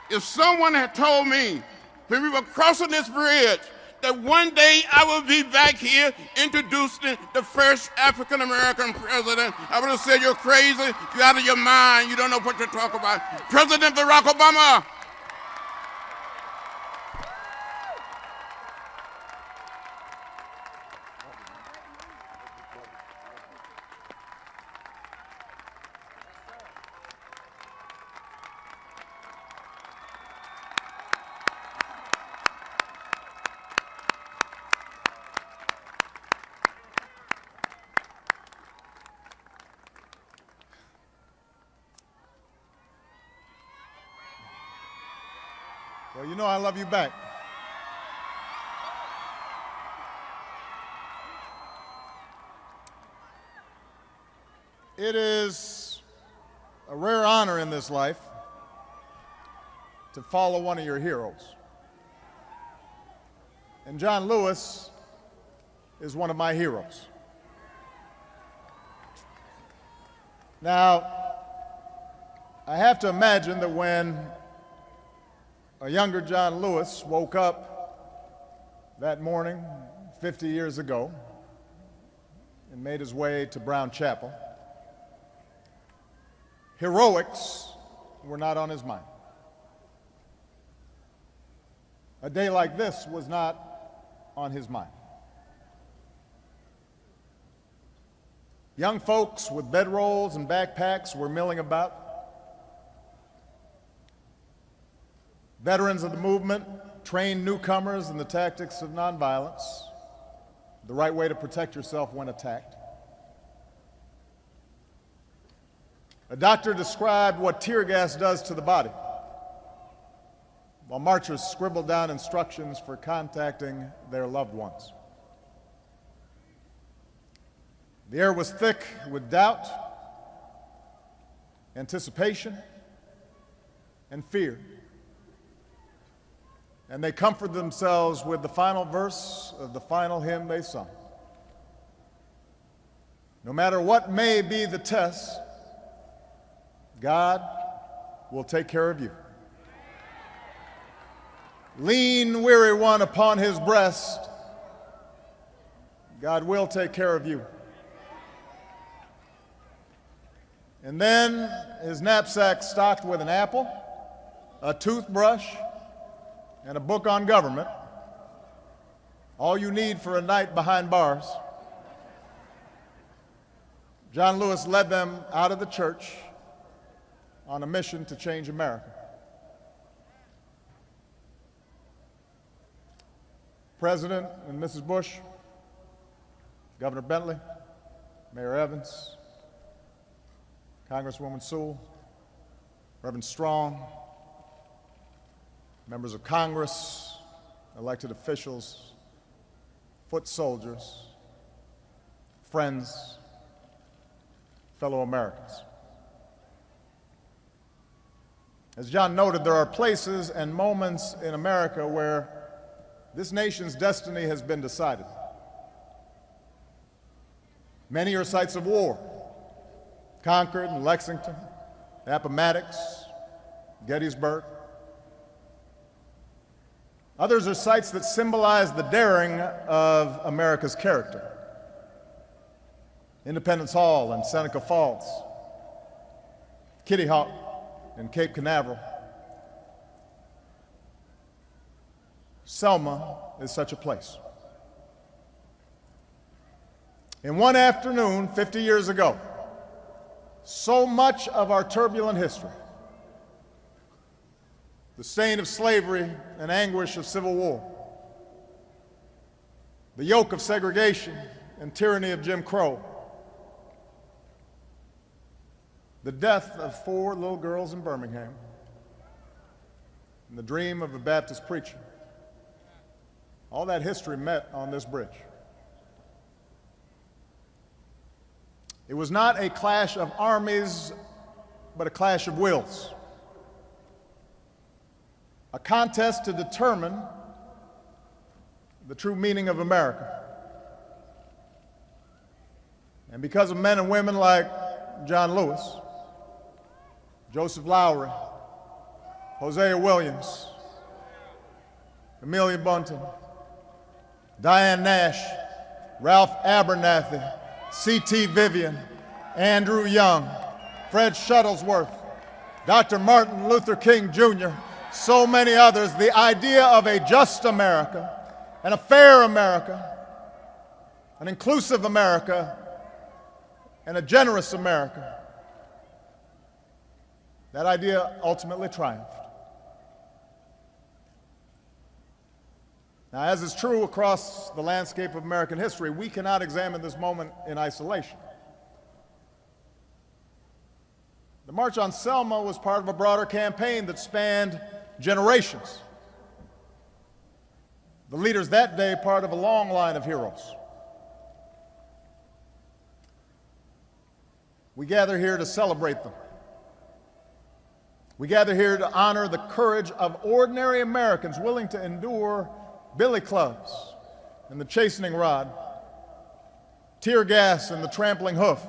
If someone had told me when we were crossing this bridge that one day I would be back here introducing the first African-American president, I would have said, you're crazy, you're out of your mind, you don't know what you're talking about. President Barack Obama. Well, you know I love you back. It is a rare honor in this life to follow one of your heroes. And John Lewis is one of my heroes. Now, I have to imagine that when a younger John Lewis woke up that morning 50 years ago and made his way to Brown Chapel, heroics were not on his mind. A day like this was not on his mind. Young folks with bedrolls and backpacks were milling about. Veterans of the movement trained newcomers in the tactics of nonviolence, the right way to protect yourself when attacked. A doctor described what tear gas does to the body, while marchers scribbled down instructions for contacting their loved ones. The air was thick with doubt, anticipation, and fear. And they comforted themselves with the final verse of the final hymn they sung. No matter what may be the test, God will take care of you. Lean, weary one upon his breast, God will take care of you. And then his knapsack stocked with an apple, a toothbrush, and a book on government, all you need for a night behind bars. John Lewis led them out of the church on a mission to change America. President and Mrs. Bush, Governor Bentley, Mayor Evans, Congresswoman Sewell, Reverend Strong, members of Congress, elected officials, foot soldiers, friends, fellow Americans. As John noted, there are places and moments in America where this nation's destiny has been decided. Many are sites of war: Concord and Lexington, Appomattox, Gettysburg. Others are sites that symbolize the daring of America's character: Independence Hall and Seneca Falls, Kitty Hawk and Cape Canaveral. Selma is such a place. In one afternoon 50 years ago, so much of our turbulent history, the stain of slavery and anguish of civil war, the yoke of segregation and tyranny of Jim Crow, the death of 4 little girls in Birmingham, and the dream of a Baptist preacher, all that history met on this bridge. It was not a clash of armies, but a clash of wills. A contest to determine the true meaning of America. And because of men and women like John Lewis, Joseph Lowry, Hosea Williams, Amelia Bunton, Diane Nash, Ralph Abernathy, C.T. Vivian, Andrew Young, Fred Shuttlesworth, Dr. Martin Luther King Jr., so many others. The idea of a just America, and a fair America, an inclusive America, and a generous America, that idea ultimately triumphed. Now, as is true across the landscape of American history, we cannot examine this moment in isolation. The March on Selma was part of a broader campaign that spanned generations. The leaders that day, part of a long line of heroes. We gather here to celebrate them. We gather here to honor the courage of ordinary Americans willing to endure billy clubs and the chastening rod, tear gas and the trampling hoof,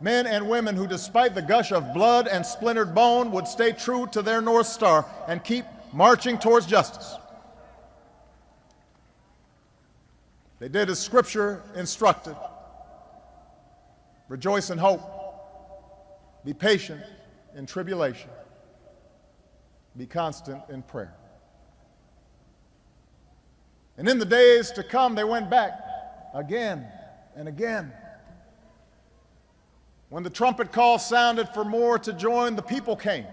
men and women who, despite the gush of blood and splintered bone, would stay true to their North Star and keep marching towards justice. They did as Scripture instructed: rejoice in hope, be patient in tribulation, be constant in prayer. And in the days to come, they went back again and again. When the trumpet call sounded for more to join, the people came.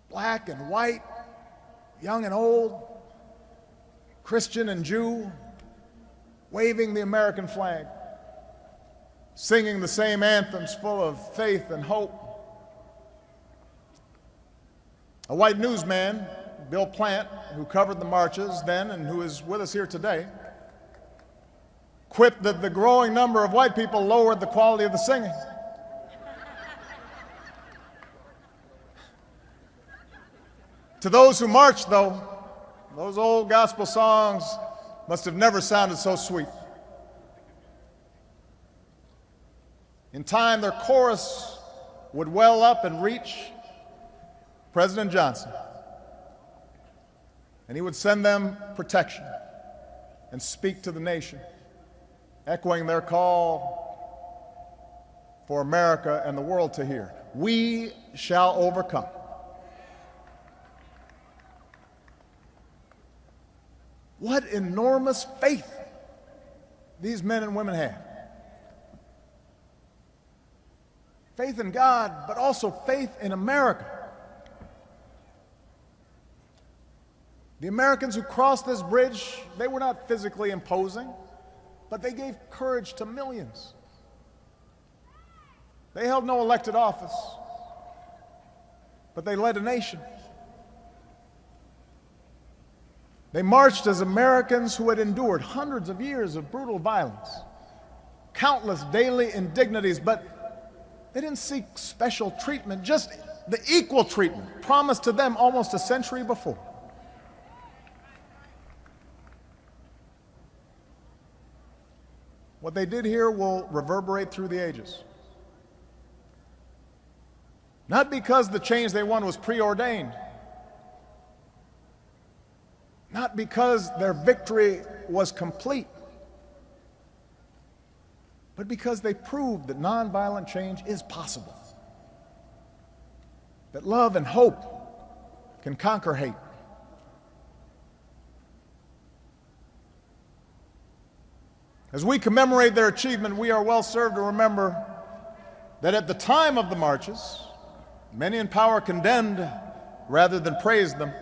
Black and white, young and old, Christian and Jew, waving the American flag, singing the same anthems full of faith and hope. A white newsman, Bill Plant, who covered the marches then and who is with us here today, quipped that the growing number of white people lowered the quality of the singing. To those who marched, though, those old gospel songs must have never sounded so sweet. In time, their chorus would well up and reach President Johnson, and he would send them protection and speak to the nation, echoing their call for America and the world to hear: we shall overcome. What enormous faith these men and women had. Faith in God, but also faith in America. The Americans who crossed this bridge, they were not physically imposing, but they gave courage to millions. They held no elected office, but they led a nation. They marched as Americans who had endured hundreds of years of brutal violence, countless daily indignities, but they didn't seek special treatment, just the equal treatment promised to them almost a century before. What they did here will reverberate through the ages. Not because the change they won was preordained, not because their victory was complete, but because they proved that nonviolent change is possible, that love and hope can conquer hate. As we commemorate their achievement, we are well served to remember that at the time of the marches, many in power condemned rather than praised them.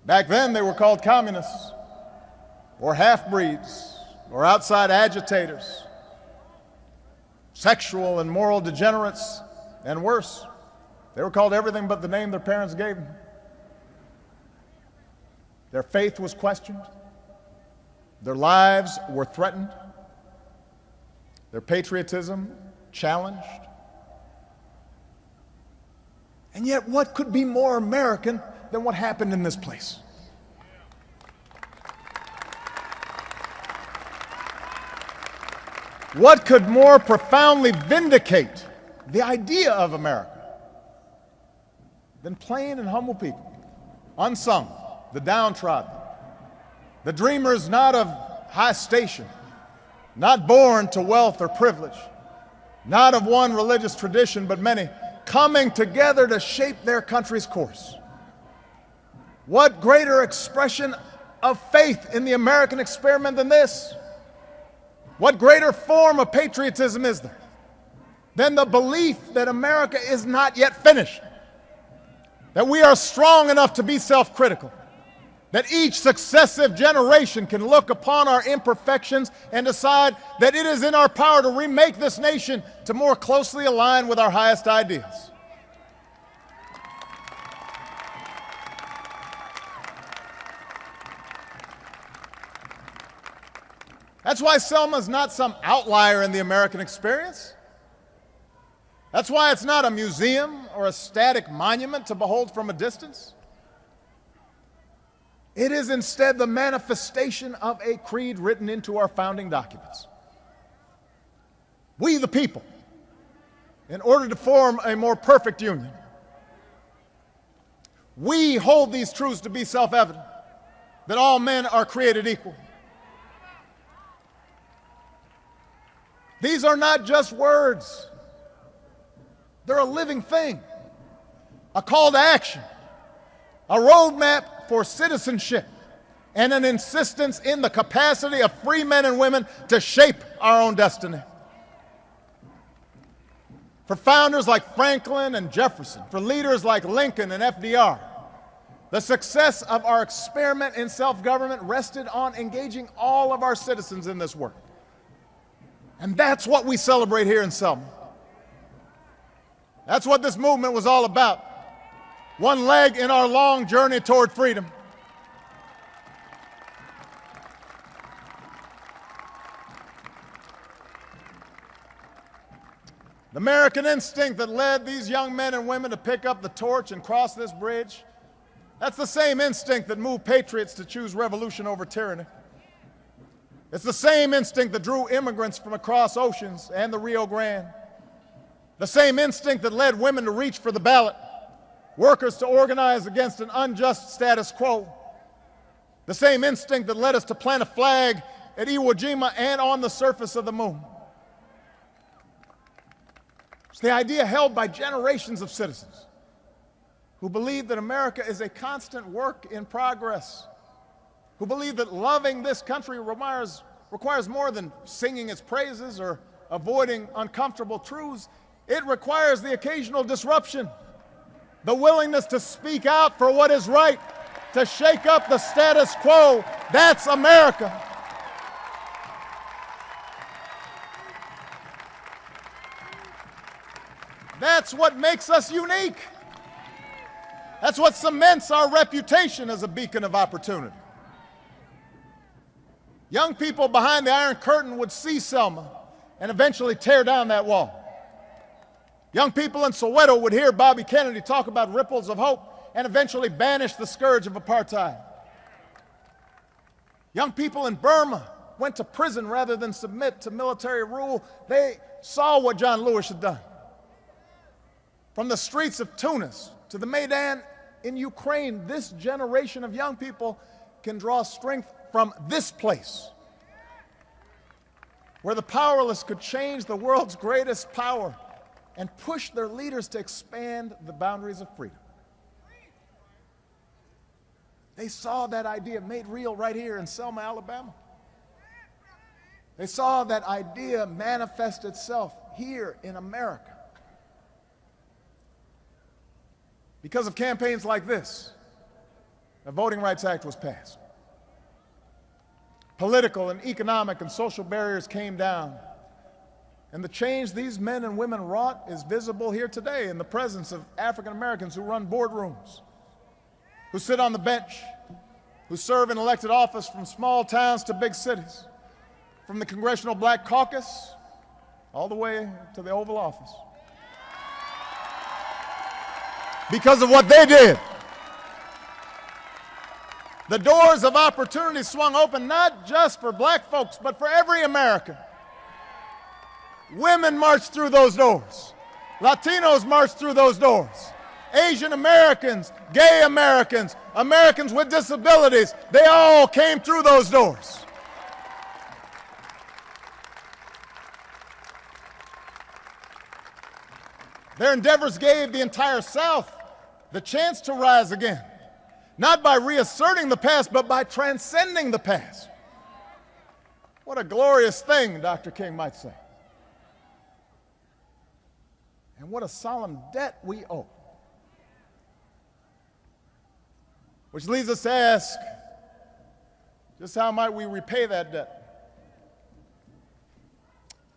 Back then, they were called communists, or half-breeds, or outside agitators, sexual and moral degenerates, and worse. They were called everything but the name their parents gave them. Their faith was questioned. Their lives were threatened. Their patriotism challenged. And yet, what could be more American than what happened in this place? What could more profoundly vindicate the idea of America than plain and humble people, unsung, the downtrodden, the dreamers not of high station, not born to wealth or privilege, not of one religious tradition, but many, coming together to shape their country's course. What greater expression of faith in the American experiment than this? What greater form of patriotism is there than the belief that America is not yet finished, that we are strong enough to be self-critical, that each successive generation can look upon our imperfections and decide that it is in our power to remake this nation to more closely align with our highest ideals. That's why Selma's not some outlier in the American experience. That's why it's not a museum or a static monument to behold from a distance. It is instead the manifestation of a creed written into our founding documents. We, the people, in order to form a more perfect union, we hold these truths to be self-evident, that all men are created equal. These are not just words. They're a living thing, a call to action, a roadmap for citizenship, and an insistence in the capacity of free men and women to shape our own destiny. For founders like Franklin and Jefferson, for leaders like Lincoln and FDR, the success of our experiment in self-government rested on engaging all of our citizens in this work. And that's what we celebrate here in Selma. That's what this movement was all about. One leg in our long journey toward freedom. The American instinct that led these young men and women to pick up the torch and cross this bridge, that's the same instinct that moved patriots to choose revolution over tyranny. It's the same instinct that drew immigrants from across oceans and the Rio Grande. The same instinct that led women to reach for the ballot, workers to organize against an unjust status quo. The same instinct that led us to plant a flag at Iwo Jima and on the surface of the moon. It's the idea held by generations of citizens who believe that America is a constant work in progress, who believe that loving this country requires more than singing its praises or avoiding uncomfortable truths. It requires the occasional disruption, the willingness to speak out for what is right, to shake up the status quo. That's America. That's what makes us unique. That's what cements our reputation as a beacon of opportunity. Young people behind the Iron Curtain would see Selma and eventually tear down that wall. Young people in Soweto would hear Bobby Kennedy talk about ripples of hope and eventually banish the scourge of apartheid. Young people in Burma went to prison rather than submit to military rule. They saw what John Lewis had done. From the streets of Tunis to the Maidan in Ukraine, this generation of young people can draw strength from this place, where the powerless could change the world's greatest power and push their leaders to expand the boundaries of freedom. They saw that idea made real right here in Selma, Alabama. They saw that idea manifest itself here in America. Because of campaigns like this, the Voting Rights Act was passed. Political and economic and social barriers came down. And the change these men and women wrought is visible here today in the presence of African Americans who run boardrooms, who sit on the bench, who serve in elected office from small towns to big cities, from the Congressional Black Caucus all the way to the Oval Office. Because of what they did. The doors of opportunity swung open not just for black folks, but for every American. Women marched through those doors. Latinos marched through those doors. Asian Americans, gay Americans, Americans with disabilities, they all came through those doors. Their endeavors gave the entire South the chance to rise again, not by reasserting the past, but by transcending the past. What a glorious thing, Dr. King might say. And what a solemn debt we owe. Which leads us to ask, just how might we repay that debt?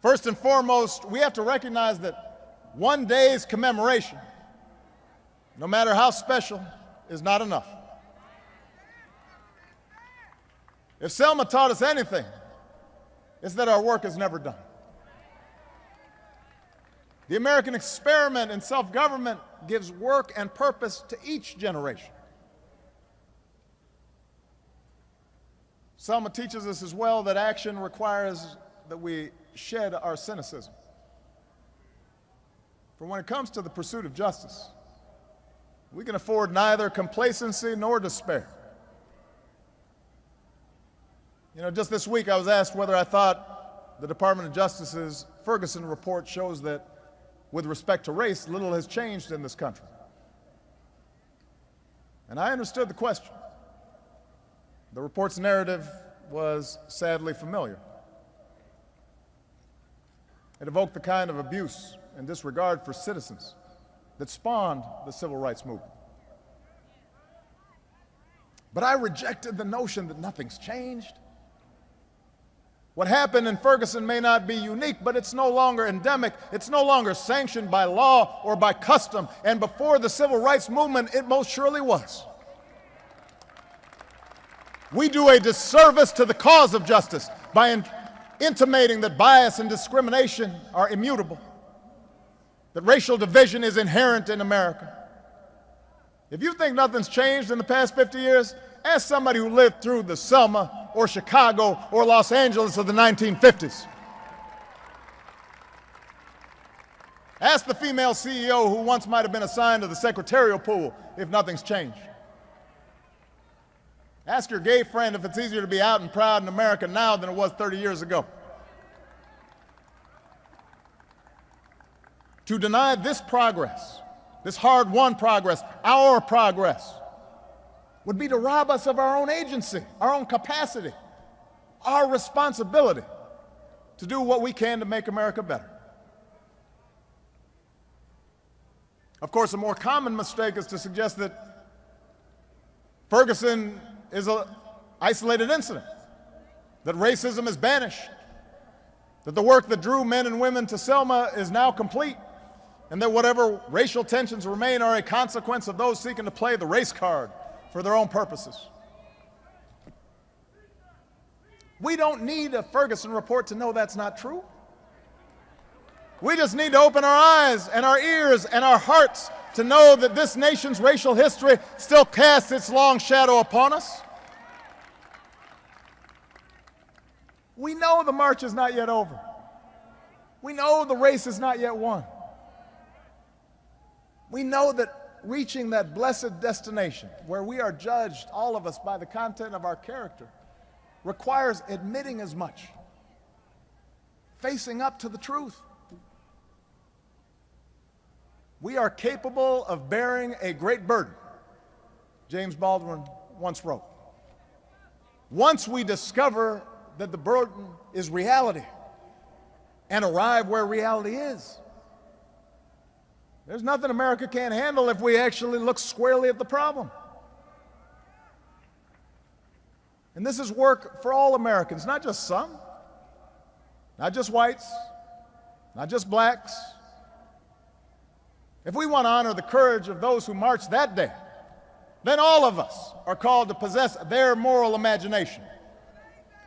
First and foremost, we have to recognize that one day's commemoration, no matter how special, is not enough. If Selma taught us anything, it's that our work is never done. The American experiment in self-government gives work and purpose to each generation. Selma teaches us as well that action requires that we shed our cynicism. For when it comes to the pursuit of justice, we can afford neither complacency nor despair. You know, just this week I was asked whether I thought the Department of Justice's Ferguson report shows that, with respect to race, little has changed in this country. And I understood the question. The report's narrative was sadly familiar. It evoked the kind of abuse and disregard for citizens that spawned the civil rights movement. But I rejected the notion that nothing's changed. What happened in Ferguson may not be unique, but it's no longer endemic. It's no longer sanctioned by law or by custom. And before the civil rights movement, it most surely was. We do a disservice to the cause of justice by intimating that bias and discrimination are immutable, that racial division is inherent in America. If you think nothing's changed in the past 50 years, ask somebody who lived through the Selma or Chicago or Los Angeles of the 1950s. Ask the female CEO who once might have been assigned to the secretarial pool if nothing's changed. Ask your gay friend if it's easier to be out and proud in America now than it was 30 years ago. To deny this progress, this hard-won progress, our progress, would be to rob us of our own agency, our own capacity, our responsibility to do what we can to make America better. Of course, a more common mistake is to suggest that Ferguson is an isolated incident, that racism is banished, that the work that drew men and women to Selma is now complete, and that whatever racial tensions remain are a consequence of those seeking to play the race card for their own purposes. We don't need a Ferguson report to know that's not true. We just need to open our eyes and our ears and our hearts to know that this nation's racial history still casts its long shadow upon us. We know the march is not yet over. We know the race is not yet won. We know that reaching that blessed destination where we are judged, all of us, by the content of our character requires admitting as much, facing up to the truth. We are capable of bearing a great burden, James Baldwin once wrote. Once we discover that the burden is reality and arrive where reality is, there's nothing America can't handle if we actually look squarely at the problem. And this is work for all Americans, not just some, not just whites, not just blacks. If we want to honor the courage of those who marched that day, then all of us are called to possess their moral imagination.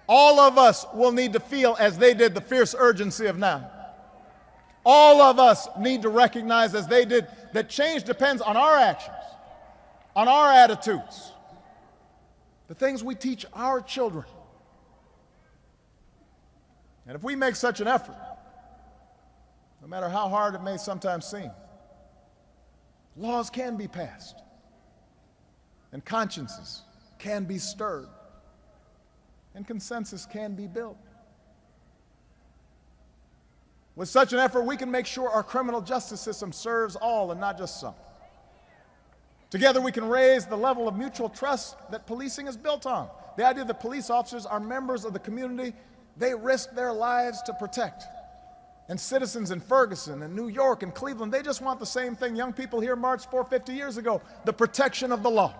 All of us will need to feel as they did the fierce urgency of now. All of us need to recognize, as they did, that change depends on our actions, on our attitudes, the things we teach our children. And if we make such an effort, no matter how hard it may sometimes seem, Laws can be passed, and consciences can be stirred, and consensus can be built. With such an effort, we can make sure our criminal justice system serves all and not just some. Together, we can raise the level of mutual trust that policing is built on. The idea that police officers are members of the community they risk their lives to protect. And citizens in Ferguson and New York and Cleveland, they just want the same thing young people here marched for 50 years ago, the protection of the law.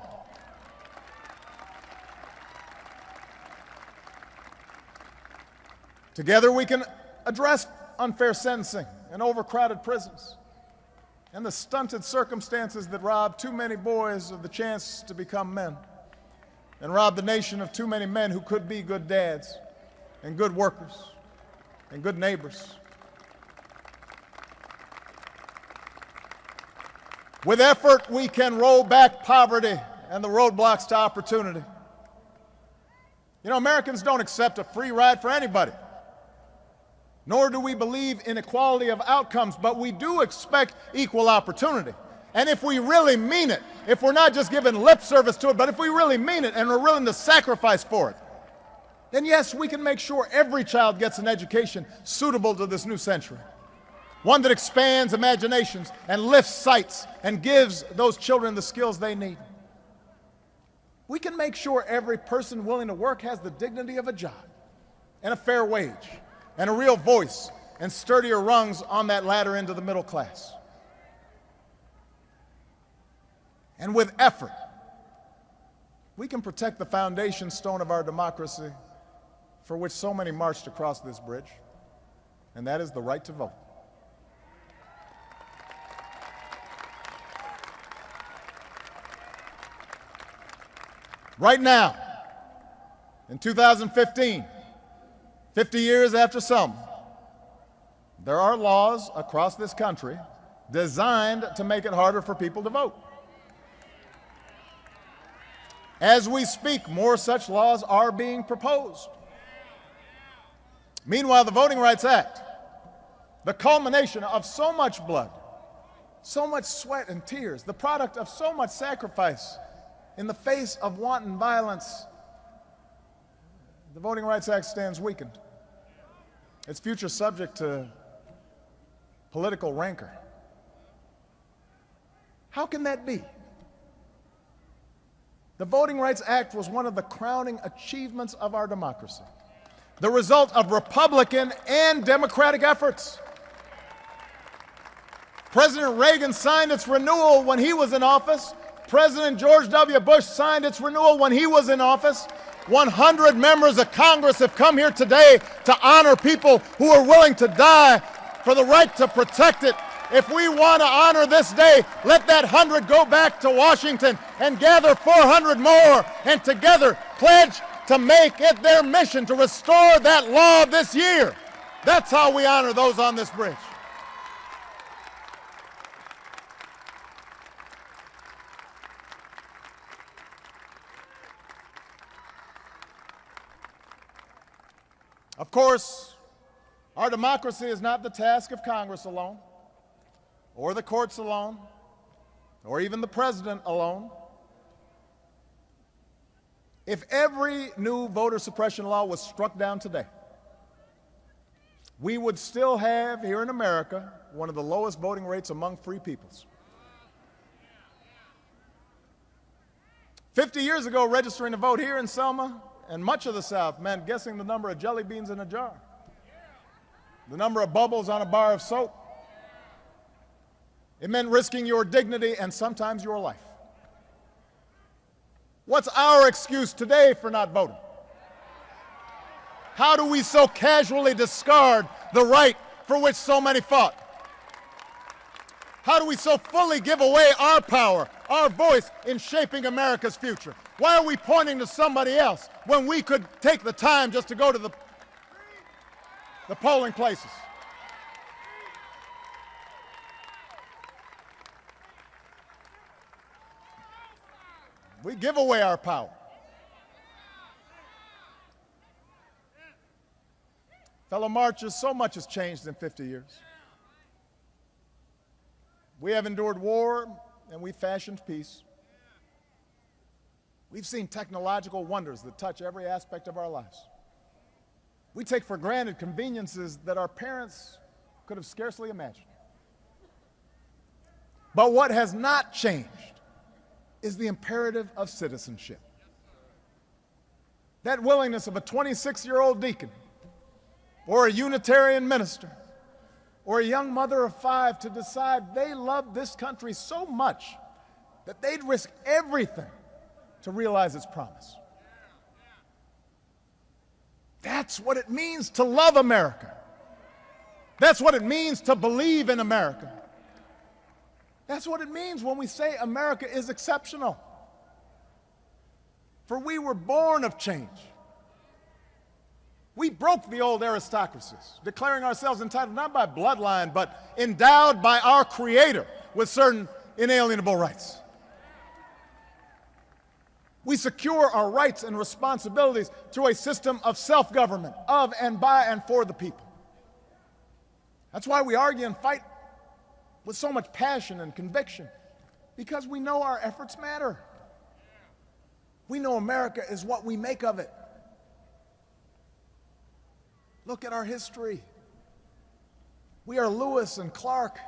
Together, we can address unfair sentencing and overcrowded prisons and the stunted circumstances that rob too many boys of the chance to become men and rob the nation of too many men who could be good dads and good workers and good neighbors. With effort, we can roll back poverty and the roadblocks to opportunity. You know, Americans don't accept a free ride for anybody. Nor do we believe in equality of outcomes, but we do expect equal opportunity. And if we really mean it, if we're not just giving lip service to it, but if we really mean it and we're willing to sacrifice for it, then yes, we can make sure every child gets an education suitable to this new century. One that expands imaginations and lifts sights and gives those children the skills they need. We can make sure every person willing to work has the dignity of a job and a fair wage and a real voice and sturdier rungs on that ladder into the middle class. And with effort, we can protect the foundation stone of our democracy for which so many marched across this bridge, and that is the right to vote. Right now, in 2015, 50 years after Selma, there are laws across this country designed to make it harder for people to vote. As we speak, more such laws are being proposed. Meanwhile, the Voting Rights Act, the culmination of so much blood, so much sweat and tears, the product of so much sacrifice in the face of wanton violence, the Voting Rights Act stands weakened. Its future subject to political rancor. How can that be? The Voting Rights Act was one of the crowning achievements of our democracy, the result of Republican and Democratic efforts. President Reagan signed its renewal when he was in office. President George W. Bush signed its renewal when he was in office. 100 members of Congress have come here today to honor people who are willing to die for the right to protect it. If we want to honor this day, let that 100 go back to Washington and gather 400 more and together pledge to make it their mission to restore that law this year. That's how we honor those on this bridge. Of course, our democracy is not the task of Congress alone, or the courts alone, or even the president alone. If every new voter suppression law was struck down today, we would still have here in America one of the lowest voting rates among free peoples. 50 years ago, registering to vote here in Selma and much of the South meant guessing the number of jelly beans in a jar, the number of bubbles on a bar of soap. It meant risking your dignity and sometimes your life. What's our excuse today for not voting? How do we so casually discard the right for which so many fought? How do we so fully give away our power, our voice in shaping America's future? Why are we pointing to somebody else when we could take the time just to go to the polling places? We give away our power. Fellow marchers, so much has changed in 50 years. We have endured war and we fashioned peace. We've seen technological wonders that touch every aspect of our lives. We take for granted conveniences that our parents could have scarcely imagined. But what has not changed is the imperative of citizenship. That willingness of a 26-year-old deacon, or a Unitarian minister, or a young mother of 5 to decide they love this country so much that they'd risk everything to realize its promise. That's what it means to love America. That's what it means to believe in America. That's what it means when we say America is exceptional. For we were born of change. We broke the old aristocracies, declaring ourselves entitled not by bloodline, but endowed by our Creator with certain inalienable rights. We secure our rights and responsibilities through a system of self-government, of and by and for the people. That's why we argue and fight with so much passion and conviction, because we know our efforts matter. We know America is what we make of it. Look at our history. We are Lewis and Clark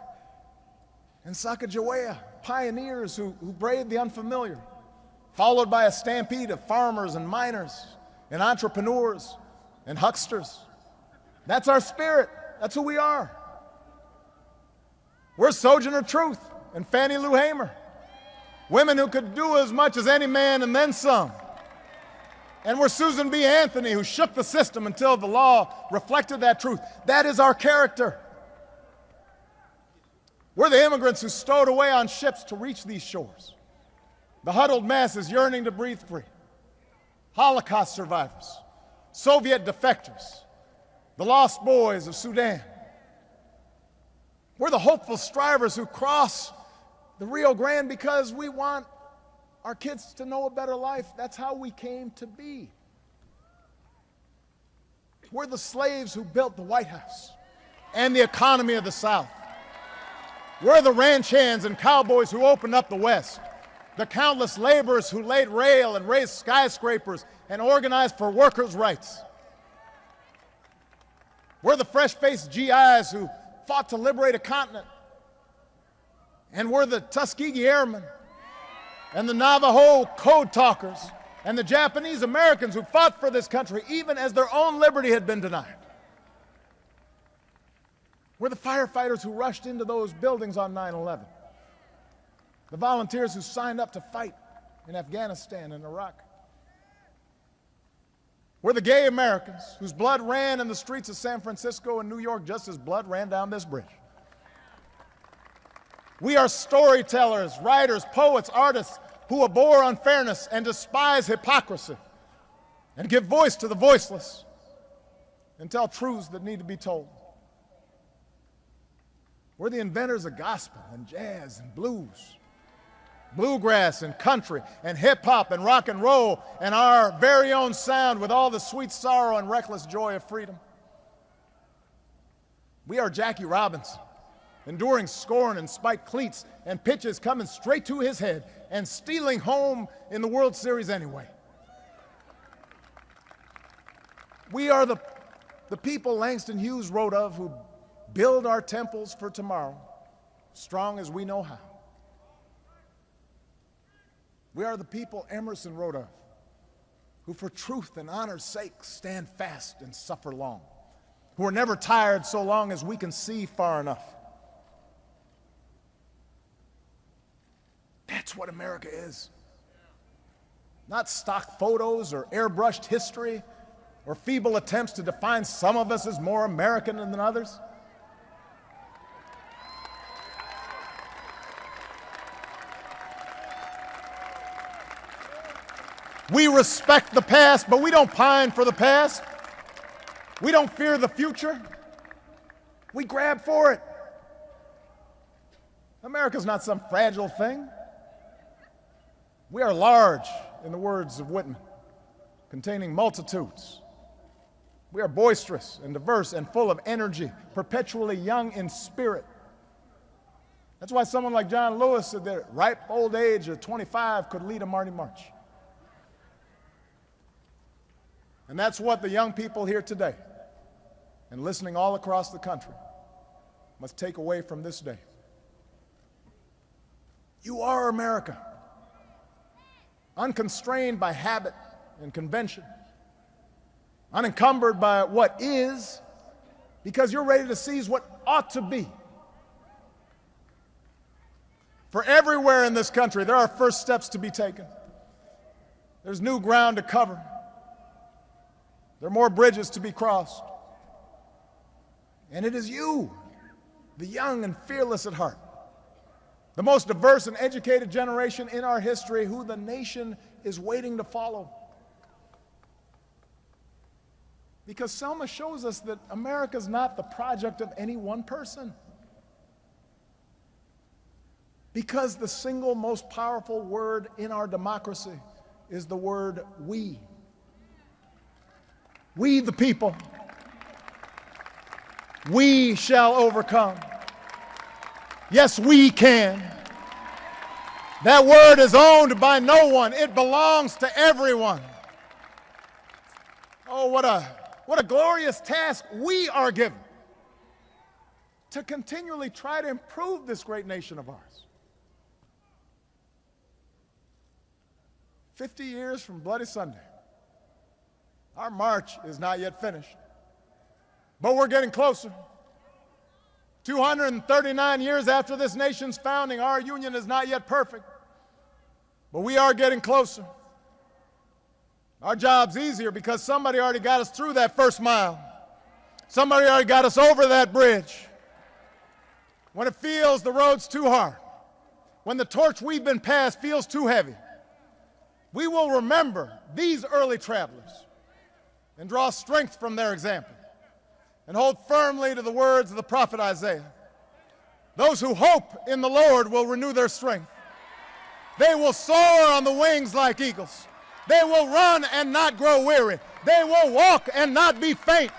and Sacagawea, pioneers who braved the unfamiliar, followed by a stampede of farmers and miners and entrepreneurs and hucksters. That's our spirit. That's who we are. We're Sojourner Truth and Fannie Lou Hamer, women who could do as much as any man and then some. And we're Susan B. Anthony, who shook the system until the law reflected that truth. That is our character. We're the immigrants who stowed away on ships to reach these shores, the huddled masses yearning to breathe free, Holocaust survivors, Soviet defectors, the lost boys of Sudan. We're the hopeful strivers who cross the Rio Grande because we want our kids to know a better life. That's how we came to be. We're the slaves who built the White House and the economy of the South. We're the ranch hands and cowboys who opened up the West, the countless laborers who laid rail and raised skyscrapers and organized for workers' rights. We're the fresh-faced GIs who fought to liberate a continent. And we're the Tuskegee Airmen and the Navajo code talkers and the Japanese Americans who fought for this country even as their own liberty had been denied. We're the firefighters who rushed into those buildings on 9/11, the volunteers who signed up to fight in Afghanistan and Iraq. We're the gay Americans whose blood ran in the streets of San Francisco and New York just as blood ran down this bridge. We are storytellers, writers, poets, artists who abhor unfairness and despise hypocrisy and give voice to the voiceless and tell truths that need to be told. We're the inventors of gospel and jazz and blues, bluegrass and country and hip-hop and rock and roll and our very own sound with all the sweet sorrow and reckless joy of freedom. We are Jackie Robinson, enduring scorn and spiked cleats and pitches coming straight to his head and stealing home in the World Series anyway. We are the people Langston Hughes wrote of who build our temples for tomorrow, strong as we know how. We are the people Emerson wrote of, who for truth and honor's sake stand fast and suffer long, who are never tired so long as we can see far enough. That's what America is. Not stock photos or airbrushed history or feeble attempts to define some of us as more American than others. We respect the past, but we don't pine for the past. We don't fear the future. We grab for it. America's not some fragile thing. We are large, in the words of Whitman, containing multitudes. We are boisterous and diverse and full of energy, perpetually young in spirit. That's why someone like John Lewis at the ripe old age of 25 could lead a Marty March. And that's what the young people here today and listening all across the country must take away from this day. You are America, unconstrained by habit and convention, unencumbered by what is, because you're ready to seize what ought to be. For everywhere in this country, there are first steps to be taken. There's new ground to cover. There are more bridges to be crossed. And it is you, the young and fearless at heart, the most diverse and educated generation in our history, who the nation is waiting to follow. Because Selma shows us that America is not the project of any one person. Because the single most powerful word in our democracy is the word we. We the people. We shall overcome. Yes, we can. That word is owned by no one. It belongs to everyone. Oh, what a glorious task we are given to continually try to improve this great nation of ours. 50 years from Bloody Sunday. Our march is not yet finished, but we're getting closer. 239 years after this nation's founding, our union is not yet perfect, but we are getting closer. Our job's easier because somebody already got us through that first mile. Somebody already got us over that bridge. When it feels the road's too hard, when the torch we've been passed feels too heavy, we will remember these early travelers and draw strength from their example and hold firmly to the words of the prophet Isaiah. Those who hope in the Lord will renew their strength. They will soar on the wings like eagles. They will run and not grow weary. They will walk and not be faint.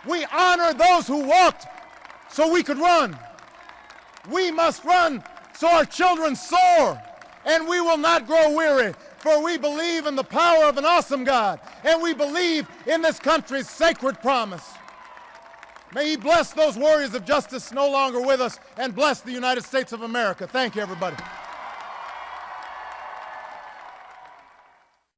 We honor those who walked so we could run. We must run so our children soar, and we will not grow weary. For we believe in the power of an awesome God, and we believe in this country's sacred promise. May He bless those warriors of justice no longer with us, and bless the United States of America. Thank you, everybody.